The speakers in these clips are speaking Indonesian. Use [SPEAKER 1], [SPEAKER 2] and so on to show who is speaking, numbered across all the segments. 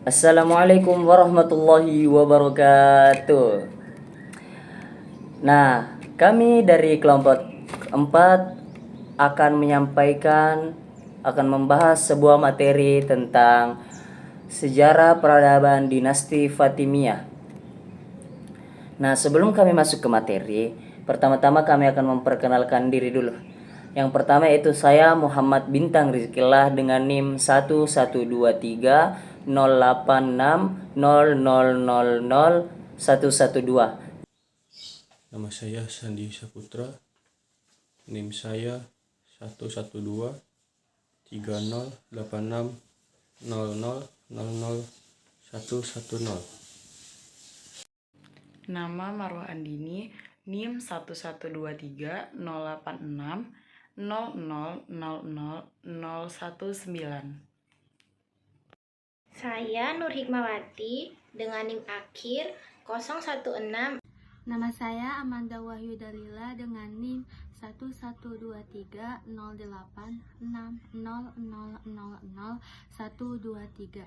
[SPEAKER 1] Assalamualaikum warahmatullahi wabarakatuh. Nah, kami dari kelompok 4 akan membahas sebuah materi tentang sejarah peradaban dinasti Fatimiyah. Nah, sebelum kami masuk ke materi, pertama-tama kami akan memperkenalkan diri dulu. Yang pertama yaitu saya Muhammad Bintang Rizkillah dengan NIM 112308600000112.
[SPEAKER 2] Nama saya Sandi Saputra, NIM saya 112308600000110.
[SPEAKER 3] Nama Marwah Andini, NIM 1128686000019.
[SPEAKER 4] Saya Nur Hikmawati dengan NIM akhir 016.
[SPEAKER 5] Nama saya Amanda Wahyu Dalila dengan NIM 112308600000123.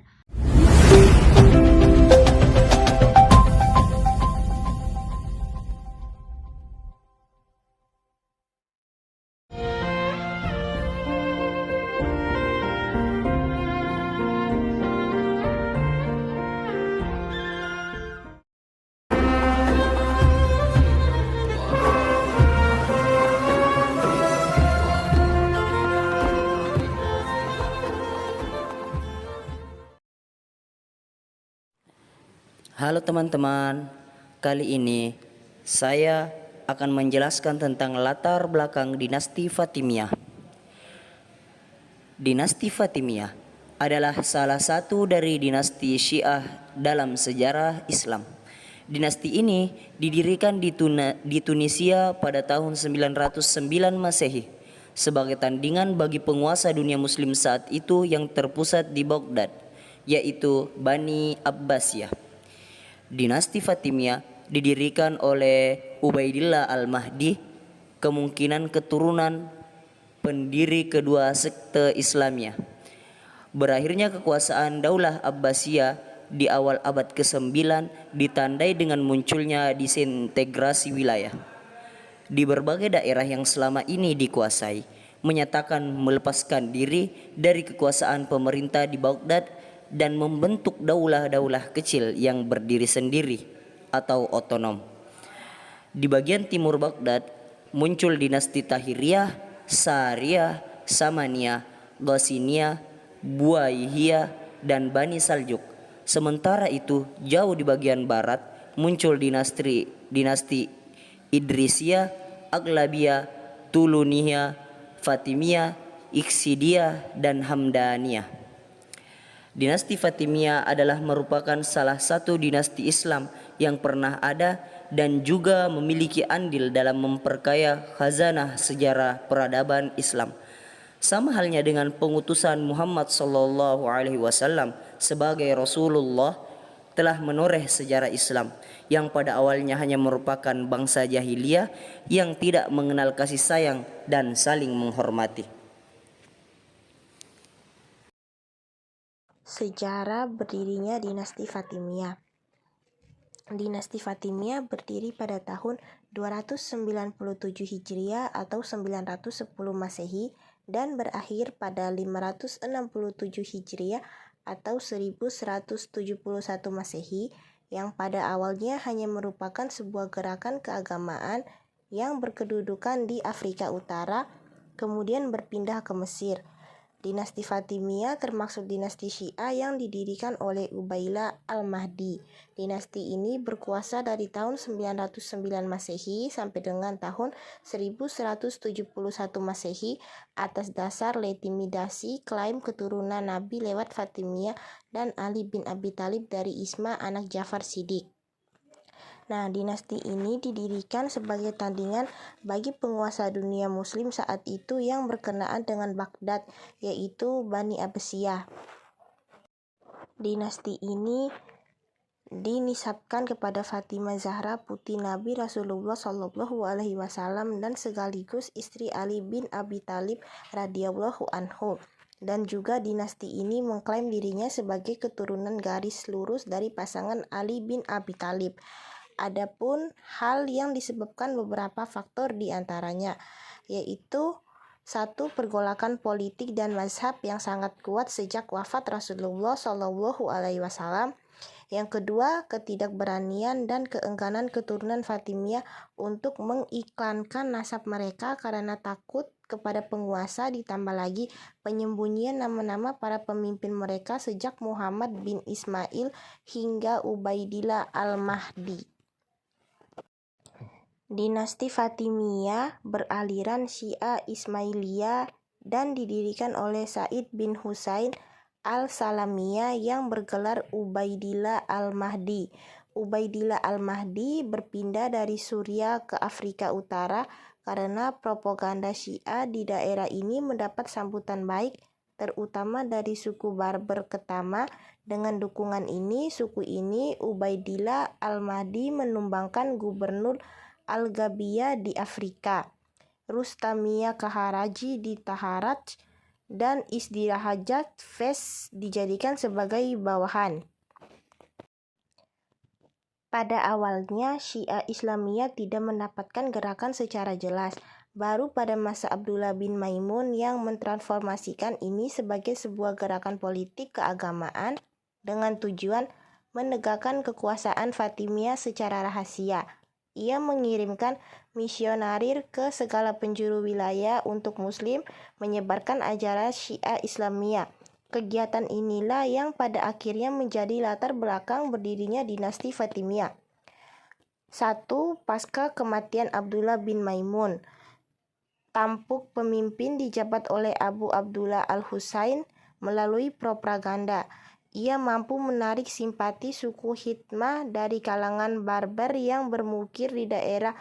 [SPEAKER 1] Halo teman-teman, kali ini saya akan menjelaskan tentang latar belakang dinasti Fatimiyah. Dinasti Fatimiyah adalah salah satu dari dinasti Syiah dalam sejarah Islam. Dinasti ini didirikan di Tunisia pada tahun 909 Masehi sebagai tandingan bagi penguasa dunia muslim saat itu yang terpusat di Baghdad, yaitu Bani Abbasiyah. Dinasti Fatimiyah didirikan oleh Ubaidillah Al-Mahdi, kemungkinan keturunan pendiri kedua sekte Islamiyah. Berakhirnya kekuasaan Daulah Abbasiyah di awal abad ke-9 ditandai dengan munculnya disintegrasi wilayah. Di berbagai daerah yang selama ini dikuasai, menyatakan melepaskan diri dari kekuasaan pemerintah di Baghdad dan membentuk daulah-daulah kecil yang berdiri sendiri atau otonom. Di bagian timur Baghdad muncul dinasti Tahiriyah, Sariyah, Samaniyah, Ghasiniyah, Buaihiyah, dan Bani Saljuk. Sementara itu, jauh di bagian barat muncul dinasti Idrisiyah, Aglabiyah, Tuluniyah, Fatimiyah, Iksidiyah, dan Hamdaniyah. Dinasti Fatimiyah adalah merupakan salah satu dinasti Islam yang pernah ada dan juga memiliki andil dalam memperkaya khazanah sejarah peradaban Islam. Sama halnya dengan pengutusan Muhammad SAW sebagai Rasulullah telah menoreh sejarah Islam yang pada awalnya hanya merupakan bangsa jahiliyah yang tidak mengenal kasih sayang dan saling menghormati.
[SPEAKER 4] Sejarah berdirinya dinasti Fatimiyah. Dinasti Fatimiyah berdiri pada tahun 297 Hijriah atau 910 Masehi dan berakhir pada 567 Hijriah atau 1171 Masehi yang pada awalnya hanya merupakan sebuah gerakan keagamaan yang berkedudukan di Afrika Utara, kemudian berpindah ke Mesir. Dinasti Fatimiyah termasuk dinasti Syiah yang didirikan oleh Ubaidillah Al-Mahdi. Dinasti ini berkuasa dari tahun 909 Masehi sampai dengan tahun 1171 Masehi atas dasar legitimasi klaim keturunan Nabi lewat Fatimiyah dan Ali bin Abi Thalib dari Isma anak Ja'far Shiddiq. Nah, dinasti ini didirikan sebagai tandingan bagi penguasa dunia muslim saat itu yang berkenaan dengan Baghdad, yaitu Bani Abbasiyah. Dinasti ini dinisabkan kepada Fatimah Zahra putri Nabi Rasulullah Shallallahu Alaihi Wasallam dan sekaligus istri Ali bin Abi Thalib radhiyallahu anhu. Dan juga dinasti ini mengklaim dirinya sebagai keturunan garis lurus dari pasangan Ali bin Abi Thalib. Adapun hal yang disebabkan beberapa faktor diantaranya, yaitu satu, pergolakan politik dan mazhab yang sangat kuat sejak wafat Rasulullah Shallallahu Alaihi Wasallam. Yang kedua, ketidakberanian dan keengganan keturunan Fatimiyah untuk mengiklankan nasab mereka karena takut kepada penguasa, ditambah lagi penyembunyian nama-nama para pemimpin mereka sejak Muhammad bin Ismail hingga Ubaidillah al-Mahdi. Dinasti Fatimiyah beraliran Syiah Ismailiyah dan didirikan oleh Said bin Husain al-Salamiyah yang bergelar Ubaidillah al-Mahdi. Ubaidillah al-Mahdi berpindah dari Suriah ke Afrika Utara karena propaganda Syiah di daerah ini mendapat sambutan baik, terutama dari suku Barber Ketama. Dengan dukungan ini, suku ini, Ubaidillah al-Mahdi menumbangkan gubernur Al-Gabiyah di Afrika, Rustamiyah Kaharaji di Taharaj, dan Isdirahajat Fes dijadikan sebagai bawahan. Pada awalnya, Syiah Islamiyah tidak mendapatkan gerakan secara jelas. Baru pada masa Abdullah bin Maimun yang mentransformasikan ini sebagai sebuah gerakan politik keagamaan dengan tujuan menegakkan kekuasaan Fatimiyah secara rahasia. Ia mengirimkan misionarir ke segala penjuru wilayah untuk Muslim menyebarkan ajaran Syiah Islamiyah. Kegiatan inilah yang pada akhirnya menjadi latar belakang berdirinya dinasti Fatimiyah. 1. Pasca kematian Abdullah bin Maimun, tampuk pemimpin dijabat oleh Abu Abdullah al-Husain melalui propaganda. Ia mampu menarik simpati suku Hitmah dari kalangan Barbar yang bermukir di daerah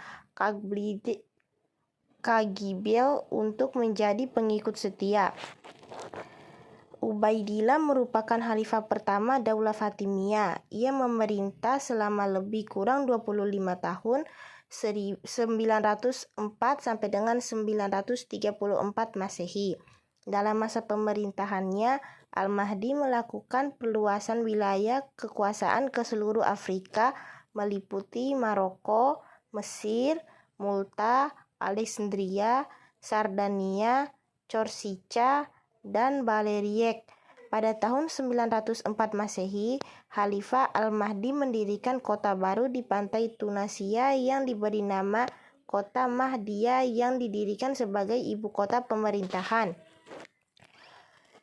[SPEAKER 4] Kagibil untuk menjadi pengikut setia. Ubaidillah merupakan khalifah pertama Daulah Fatimiyah. Ia memerintah selama lebih kurang 25 tahun, 904 sampai dengan 934 Masehi. Dalam masa pemerintahannya, Al-Mahdi melakukan perluasan wilayah kekuasaan ke seluruh Afrika, meliputi Maroko, Mesir, Multa, Alexandria, Sardania, Corsica, dan Baleriek. Pada tahun 904 Masehi, Khalifah Al-Mahdi mendirikan kota baru di pantai Tunasia yang diberi nama Kota Mahdiyah yang didirikan sebagai ibu kota pemerintahan.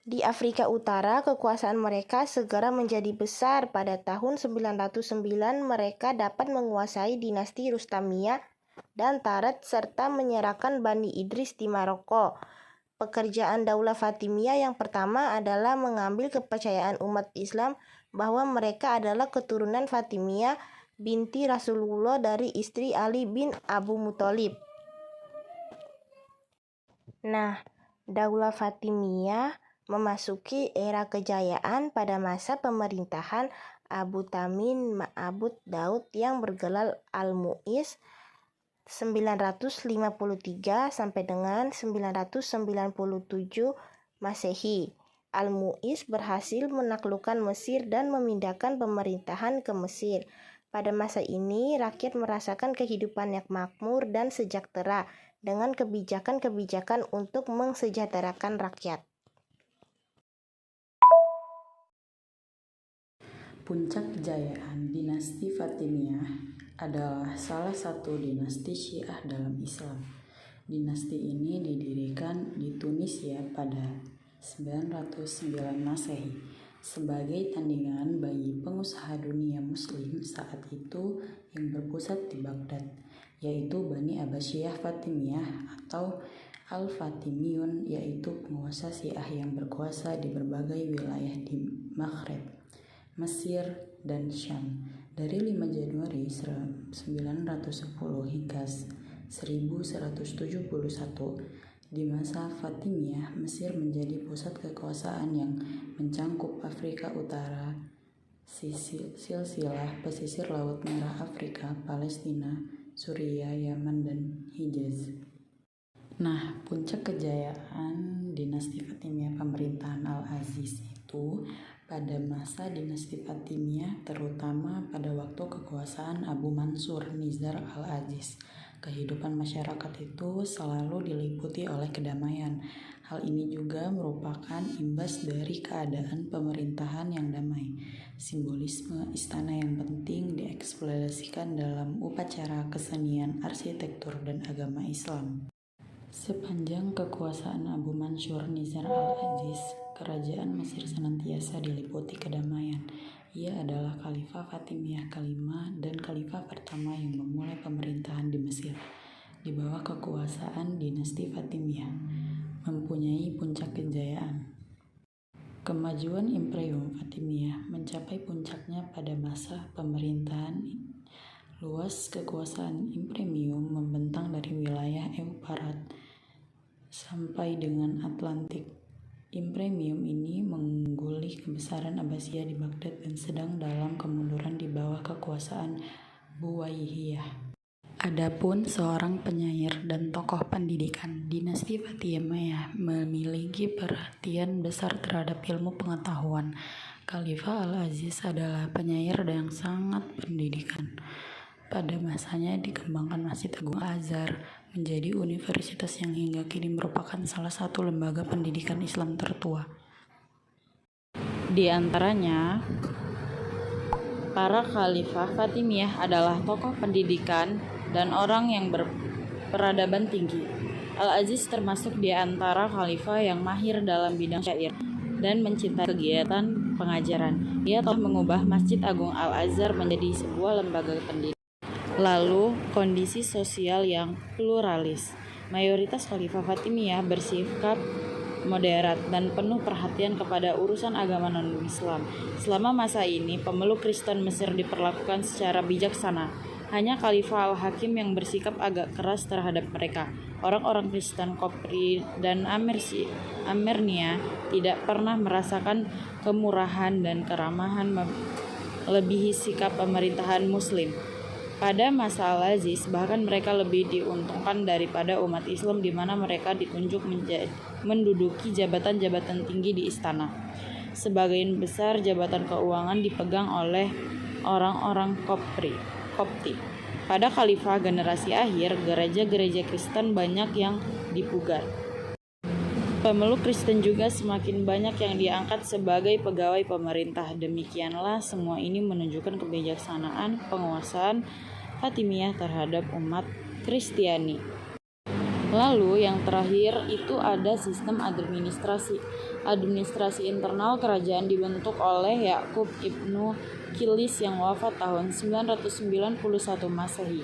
[SPEAKER 4] Di Afrika Utara, kekuasaan mereka segera menjadi besar. Pada tahun 909, mereka dapat menguasai dinasti Rustamiyah dan Taret serta menyerahkan Bani Idris di Maroko. Pekerjaan Daulah Fatimiyah yang pertama adalah mengambil kepercayaan umat Islam bahwa mereka adalah keturunan Fatimiyah binti Rasulullah dari istri Ali bin Abu Muthalib. Nah, Daulah Fatimiyah memasuki era kejayaan pada masa pemerintahan Abu Tamin Ma'bud Daud yang bergelar Al-Mu'iz 953 sampai dengan 997 Masehi. Al-Mu'iz berhasil menaklukkan Mesir dan memindahkan pemerintahan ke Mesir. Pada masa ini, rakyat merasakan kehidupan yang makmur dan sejahtera dengan kebijakan-kebijakan untuk mensejahterakan rakyat.
[SPEAKER 3] Puncak kejayaan dinasti Fatimiyah adalah salah satu dinasti Syiah dalam Islam. Dinasti ini didirikan di Tunisia pada 909 Masehi sebagai tandingan bagi pengusaha dunia Muslim saat itu yang berpusat di Baghdad, yaitu Bani Abbasiyah Fatimiyah atau Al-Fatimiyun, yaitu penguasa Syiah yang berkuasa di berbagai wilayah di Maghreb, Mesir, dan Syam dari 5 Januari 910 hingga 1171. Di masa Fatimiyah, Mesir menjadi pusat kekuasaan yang mencangkup Afrika Utara silsilah pesisir Laut Merah Afrika, Palestina, Suriah, Yaman, dan Hijaz. Nah, puncak kejayaan dinasti Fatimiyah pemerintahan Al-Aziz itu pada masa dinasti Fatimiyah, terutama pada waktu kekuasaan Abu Mansur Nizar Al-Aziz. Kehidupan masyarakat itu selalu diliputi oleh kedamaian. Hal ini juga merupakan imbas dari keadaan pemerintahan yang damai. Simbolisme istana yang penting dieksplorasikan dalam upacara kesenian, arsitektur, dan agama Islam. Sepanjang kekuasaan Abu Mansur Nizar Al-Aziz, kerajaan Mesir senantiasa diliputi kedamaian. Ia adalah Khalifah Fatimiyah kelima dan Khalifah pertama yang memulai pemerintahan di Mesir. Di bawah kekuasaan dinasti Fatimiyah, mempunyai puncak kejayaan. Kemajuan Imperium Fatimiyah mencapai puncaknya pada masa pemerintahan. Luas kekuasaan Imperium membentang dari wilayah Euparat sampai dengan Atlantik. Imperium ini mengungguli kebesaran Abbasiyah di Baghdad dan sedang dalam kemunduran di bawah kekuasaan Buwayyihah. Adapun seorang penyair dan tokoh pendidikan, dinasti Fatimiyah memiliki perhatian besar terhadap ilmu pengetahuan. Khalifah Al-Aziz adalah penyair yang sangat pendidikan. Pada masanya dikembangkan Masjid Agung Al-Azhar menjadi universitas yang hingga kini merupakan salah satu lembaga pendidikan Islam tertua. Di antaranya, para Khalifah Fatimiyah adalah tokoh pendidikan dan orang yang berperadaban tinggi. Al-Aziz termasuk di antara khalifah yang mahir dalam bidang syair dan mencintai kegiatan pengajaran. Ia telah mengubah Masjid Agung Al-Azhar menjadi sebuah lembaga pendidikan. Lalu, kondisi sosial yang pluralis. Mayoritas Khalifah Fatimiyah bersikap moderat dan penuh perhatian kepada urusan agama non-Islam. Selama masa ini, pemeluk Kristen Mesir diperlakukan secara bijaksana. Hanya Khalifah Al-Hakim yang bersikap agak keras terhadap mereka. Orang-orang Kristen Kopri dan Amernia tidak pernah merasakan kemurahan dan keramahan melebihi sikap pemerintahan Muslim. Pada masa Al-Aziz, bahkan mereka lebih diuntungkan daripada umat Islam di mana mereka ditunjuk menduduki jabatan-jabatan tinggi di istana. Sebagian besar jabatan keuangan dipegang oleh orang-orang Kopti. Pada khalifah generasi akhir, gereja-gereja Kristen banyak yang dipugar. Pemeluk Kristen juga semakin banyak yang diangkat sebagai pegawai pemerintah. Demikianlah semua ini menunjukkan kebijaksanaan penguasaan Fatimiyah terhadap umat Kristiani. Lalu yang terakhir itu ada sistem administrasi. Administrasi internal kerajaan dibentuk oleh Yakub ibnu Kilis yang wafat tahun 991 Masehi.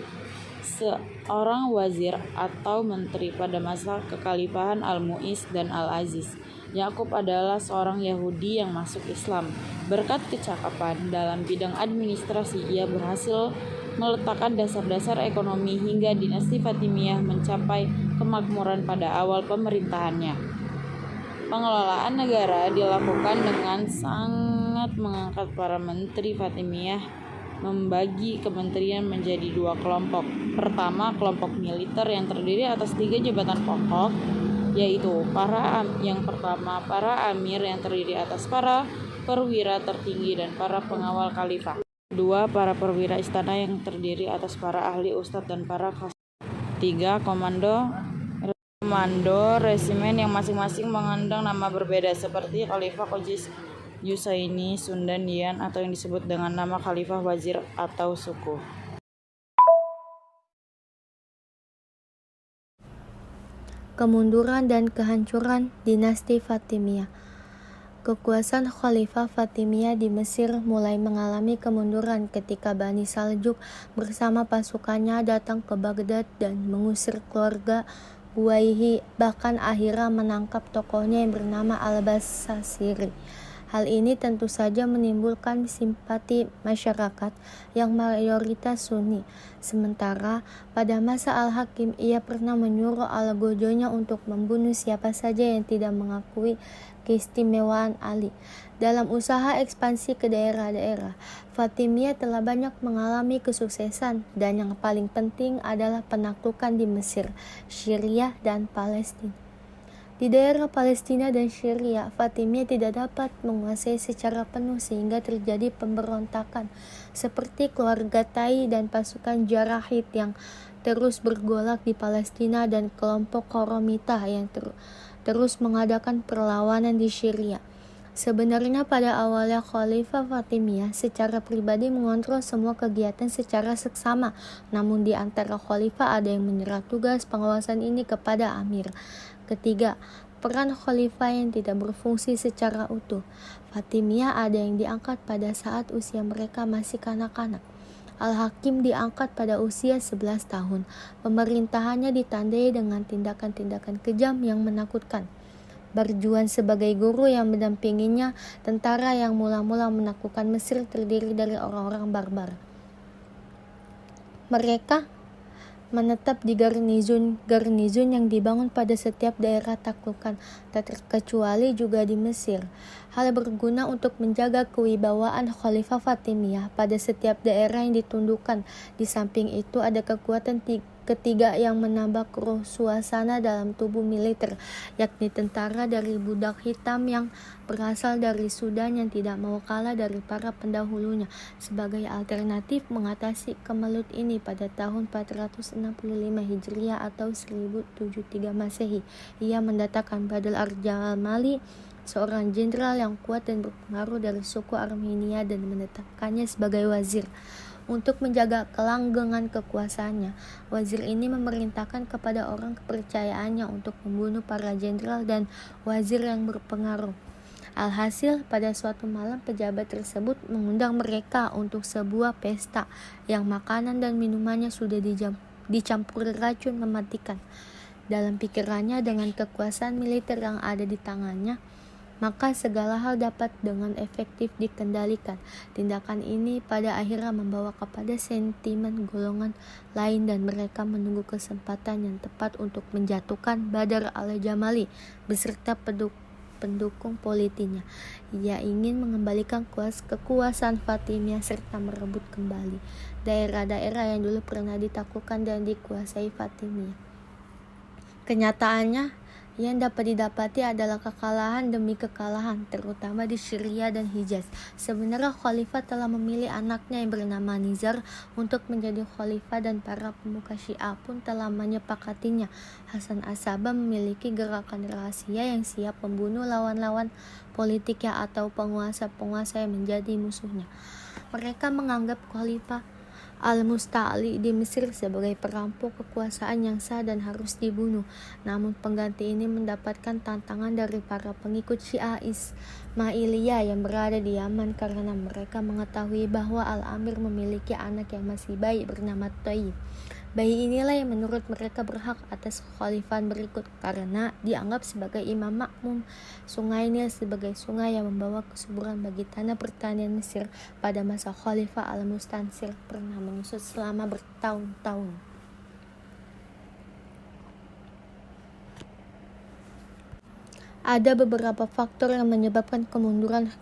[SPEAKER 3] Seorang wazir atau menteri pada masa kekhalifahan Al-Mu'iz dan Al-Aziz. Yakub adalah seorang Yahudi yang masuk Islam. Berkat kecakapan dalam bidang administrasi, ia berhasil meletakkan dasar-dasar ekonomi hingga dinasti Fatimiyah mencapai kemakmuran pada awal pemerintahannya. Pengelolaan negara dilakukan dengan sangat mengangkat para menteri Fatimiyah membagi kementerian menjadi dua kelompok. Pertama, kelompok militer yang terdiri atas 3 jabatan pokok, yaitu para amir yang terdiri atas para perwira tertinggi dan para pengawal khalifah. Kedua, para perwira istana yang terdiri atas para ahli ustadz dan para khas. 3, komando resimen yang masing-masing mengandung nama berbeda seperti Khalifah Qojis, Yusaini, Sundan, Dian, atau yang disebut dengan nama Khalifah Wazir atau suku.
[SPEAKER 6] Kemunduran dan kehancuran dinasti Fatimiyah. Kekuasaan Khalifah Fatimiyah di Mesir mulai mengalami kemunduran ketika Bani Saljuk bersama pasukannya datang ke Baghdad dan mengusir keluarga Buwayhi, bahkan akhirnya menangkap tokohnya yang bernama Al-Basasiri. Hal ini tentu saja menimbulkan simpati masyarakat yang mayoritas Sunni. Sementara pada masa Al-Hakim ia pernah menyuruh algojonya untuk membunuh siapa saja yang tidak mengakui keistimewaan Ali. Dalam usaha ekspansi ke daerah-daerah, Fatimiyah telah banyak mengalami kesuksesan, dan yang paling penting adalah penaklukan di Mesir, Syria, dan Palestina. Di daerah Palestina dan Syria, Fatimiyah tidak dapat menguasai secara penuh sehingga terjadi pemberontakan seperti keluarga Tai dan pasukan Jarahid yang terus bergolak di Palestina dan kelompok Koromitah yang terus mengadakan perlawanan di Syria. Sebenarnya pada awalnya Khalifah Fatimiyah secara pribadi mengontrol semua kegiatan secara seksama, namun di antara khalifah ada yang menyerah tugas pengawasan ini kepada amir. Ketiga, peran khalifah yang tidak berfungsi secara utuh. Fatimiyah ada yang diangkat pada saat usia mereka masih kanak-kanak. Al-Hakim diangkat pada usia 11 tahun. Pemerintahannya ditandai dengan tindakan-tindakan kejam yang menakutkan. Barjuan sebagai guru yang mendampinginya, tentara yang mula-mula menaklukkan Mesir terdiri dari orang-orang barbar. Mereka menetap di garnizon yang dibangun pada setiap daerah taklukan, tak terkecuali juga di Mesir. Hal berguna untuk menjaga kewibawaan Khalifah Fatimiyah pada setiap daerah yang ditundukkan. Di samping itu ada kekuatan ketiga yang menambah keruh suasana dalam tubuh militer, yakni tentara dari budak hitam yang berasal dari Sudan yang tidak mau kalah dari para pendahulunya. Sebagai alternatif mengatasi kemelut ini, pada tahun 465 Hijriah atau 1073 Masehi, ia mendatangkan Badr al-Jamali, seorang jenderal yang kuat dan berpengaruh dari suku Armenia, dan menetapkannya sebagai wazir. Untuk menjaga kelanggengan kekuasaannya, wazir ini memerintahkan kepada orang kepercayaannya untuk membunuh para jenderal dan wazir yang berpengaruh. Alhasil, pada suatu malam pejabat tersebut mengundang mereka untuk sebuah pesta yang makanan dan minumannya sudah dicampuri racun mematikan. Dalam pikirannya, dengan kekuasaan militer yang ada di tangannya, maka segala hal dapat dengan efektif dikendalikan. Tindakan ini pada akhirnya membawa kepada sentimen golongan lain dan mereka menunggu kesempatan yang tepat untuk menjatuhkan Badr al-Jamali beserta pendukung politiknya. Ia ingin mengembalikan kekuasaan Fatimiyah serta merebut kembali daerah-daerah yang dulu pernah ditaklukkan dan dikuasai Fatimiyah. Kenyataannya, yang dapat didapati adalah kekalahan demi kekalahan, terutama di Syria dan Hijaz. Sebenarnya khalifah telah memilih anaknya yang bernama Nizar untuk menjadi khalifah dan para pemuka Syiah pun telah menyepakatinya. Hasan As-Sabah memiliki gerakan rahasia yang siap membunuh lawan-lawan politiknya atau penguasa-penguasa yang menjadi musuhnya. Mereka menganggap khalifah Al-Musta'li di Mesir sebagai perampok kekuasaan yang sah dan harus dibunuh. Namun pengganti ini mendapatkan tantangan dari para pengikut Syiah Ismailiyah yang berada di Yaman karena mereka mengetahui bahwa Al-Amir memiliki anak yang masih bayi bernama Thayyib. Bayi inilah yang menurut mereka berhak atas kekhalifahan berikut karena dianggap sebagai imam makmum. Sungai Nil sebagai sungai yang membawa kesuburan bagi tanah pertanian Mesir pada masa Khalifah Al-Mustansir pernah menyusut selama bertahun-tahun. Ada beberapa faktor yang menyebabkan kemunduran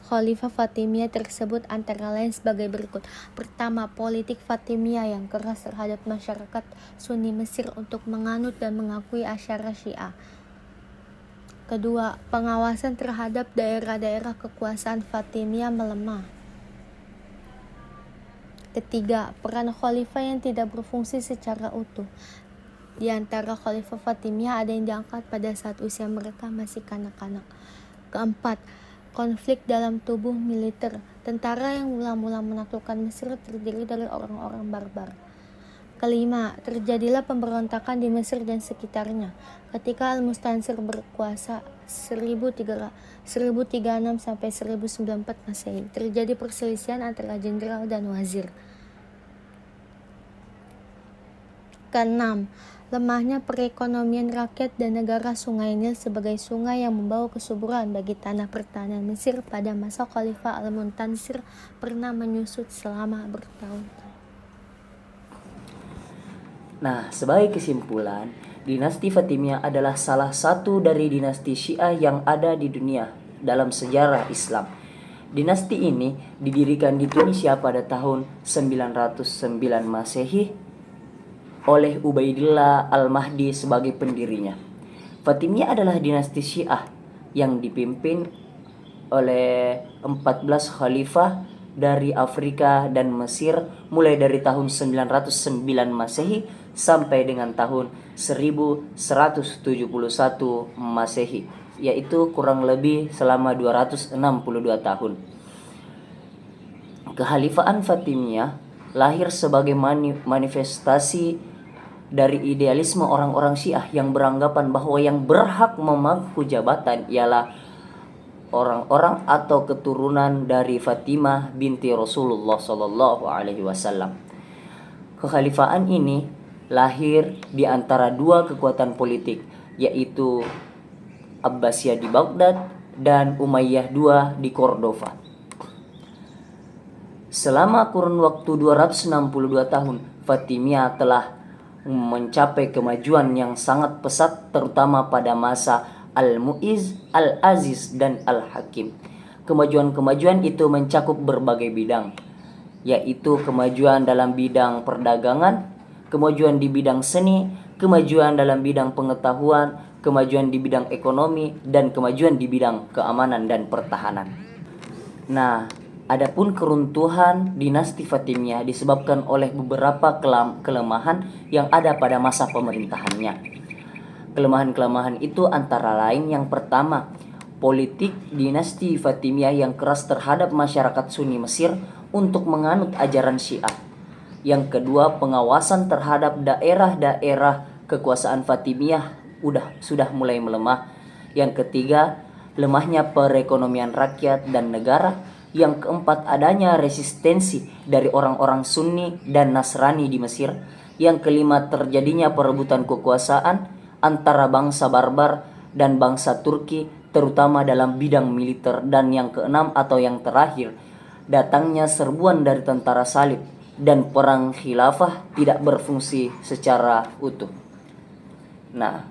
[SPEAKER 6] Khalifah Fatimiyah tersebut, antara lain sebagai berikut. Pertama, politik Fatimiyah yang keras terhadap masyarakat Sunni Mesir untuk menganut dan mengakui asyara Syiah. Kedua, pengawasan terhadap daerah-daerah kekuasaan Fatimiyah melemah. Ketiga, peran khalifah yang tidak berfungsi secara utuh. Di antara khalifah Fatimiyah ada yang diangkat pada saat usia mereka masih kanak-kanak. Keempat, konflik dalam tubuh militer. Tentara yang mula-mula menaklukkan Mesir terdiri dari orang-orang barbar. Kelima, terjadilah pemberontakan di Mesir dan sekitarnya. Ketika Al-Mustansir berkuasa 1036 sampai 1094 Masehi, terjadi perselisihan antara jenderal dan wazir. Keenam, lemahnya perekonomian rakyat dan negara Sungai Nil sebagai sungai yang membawa kesuburan bagi tanah pertanian Mesir pada masa Khalifah Al-Muntansir pernah menyusut selama bertahun-tahun.
[SPEAKER 1] Nah, sebagai kesimpulan, dinasti Fatimiyah adalah salah satu dari dinasti Syiah yang ada di dunia dalam sejarah Islam. Dinasti ini didirikan di Tunisia pada tahun 909 Masehi oleh Ubaidillah Al-Mahdi sebagai pendirinya. Fatimiyah adalah dinasti Syiah yang dipimpin oleh 14 khalifah dari Afrika dan Mesir mulai dari tahun 909 Masehi sampai dengan tahun 1171 Masehi, yaitu kurang lebih selama 262 tahun. Kekhalifahan Fatimiyah lahir sebagai manifestasi dari idealisme orang-orang Syiah yang beranggapan bahwa yang berhak memangku jabatan ialah orang-orang atau keturunan dari Fatimah binti Rasulullah Shallallahu Alaihi Wasallam. Kekhalifahan ini lahir di antara dua kekuatan politik, yaitu Abbasiyah di Baghdad dan Umayyah II di Cordova. Selama kurun waktu 262 tahun, Fatimiyah telah mencapai kemajuan yang sangat pesat, terutama pada masa Al-Mu'izz, Al-Aziz, dan Al-Hakim. Kemajuan-kemajuan itu mencakup berbagai bidang, yaitu kemajuan dalam bidang perdagangan, kemajuan di bidang seni, kemajuan dalam bidang pengetahuan, kemajuan di bidang ekonomi, dan kemajuan di bidang keamanan dan pertahanan. Nah, adapun keruntuhan dinasti Fatimiyah disebabkan oleh beberapa kelemahan yang ada pada masa pemerintahannya. Kelemahan-kelemahan itu antara lain yang pertama, politik dinasti Fatimiyah yang keras terhadap masyarakat Sunni Mesir untuk menganut ajaran Syiah. Yang kedua, pengawasan terhadap daerah-daerah kekuasaan Fatimiyah sudah mulai melemah. Yang ketiga, lemahnya perekonomian rakyat dan negara. Yang keempat, adanya resistensi dari orang-orang Sunni dan Nasrani di Mesir. Yang kelima, terjadinya perebutan kekuasaan antara bangsa Barbar dan bangsa Turki, terutama dalam bidang militer. Dan yang keenam atau yang terakhir, datangnya serbuan dari tentara salib dan perang khilafah tidak berfungsi secara utuh. Nah,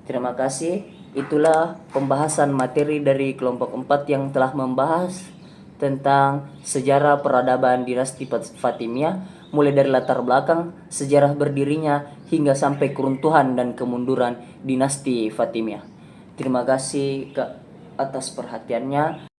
[SPEAKER 1] terima kasih. Itulah pembahasan materi dari kelompok 4 yang telah membahas tentang sejarah peradaban dinasti Fatimiyah, mulai dari latar belakang, sejarah berdirinya, hingga sampai keruntuhan dan kemunduran dinasti Fatimiyah. Terima kasih atas perhatiannya.